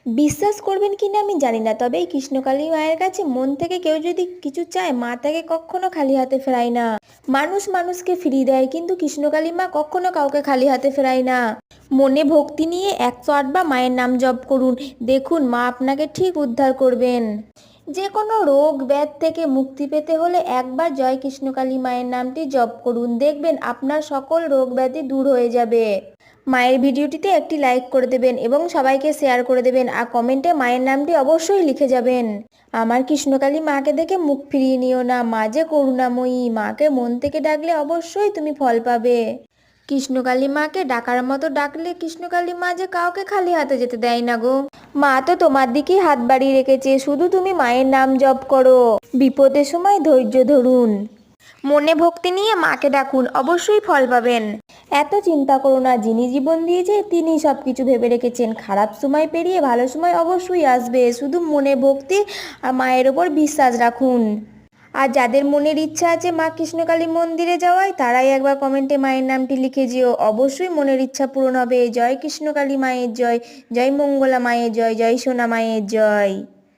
বিশ্বাস করবেন কি না আমি জানি না, তবে এই কৃষ্ণকালী মায়ের কাছে মন থেকে কেউ যদি কিছু চায়, মা তাকে কখনো খালি হাতে ফেরায় না। মানুষ মানুষকে ফিরিয়ে দেয়, কিন্তু কৃষ্ণকালী মা কখনো কাউকে খালি হাতে ফেরায় না। মনে ভক্তি নিয়ে 108 বার মায়ের নাম জপ করুন, দেখুন মা আপনাকে ঠিক উদ্ধার করবেন। যে কোনো রোগ ব্যাধ থেকে মুক্তি পেতে হলে একবার জয় কৃষ্ণকালী মায়ের নামটি জপ করুন, দেখবেন আপনার সকল রোগ ব্যাধি দূর হয়ে যাবে। মায়ের ভিডিওটিতে একটি লাইক করে দেবেন এবং সবাইকে শেয়ার করে দেবেন, আর কমেন্টে মায়ের নামটি অবশ্যই লিখে যাবেন। আমার কৃষ্ণকালী মাকে দেখে মুখ ফিরিয়ে নিও না, মা যে করুণাময়ী, মাকে মন থেকে ডাকলে অবশ্যই তুমি ফল পাবে। কৃষ্ণকালী মাকে ডাকার মতো ডাকলে কৃষ্ণকালী মা যে কাউকে খালি হাতে যেতে দেয় না গো। মা তো তোমার দিকেই হাত বাড়িয়ে রেখেছে, শুধু তুমি মায়ের নাম জপ করো। বিপদের সময় ধৈর্য ধরুন, মনে ভক্তি নিয়ে মাকে ডাকুন, অবশ্যই ফল পাবেন। এত চিন্তা করো না, যিনি জীবন দিয়েছে তিনি সব কিছু ভেবে রেখেছেন। খারাপ সময় পেরিয়ে ভালো সময় অবশ্যই আসবে, শুধু মনে ভক্তি আর মায়ের ওপর বিশ্বাস রাখুন। আর যাদের মনের ইচ্ছা আছে মা কৃষ্ণকালী মন্দিরে যাওয়ায়, তারাই একবার কমেন্টে মায়ের নামটি লিখে যেও, অবশ্যই মনের ইচ্ছা পূরণ হবে। জয় কৃষ্ণকালী মায়ের জয়, জয় মঙ্গলা মায়ের জয়, জয় সোনা মায়ের জয়।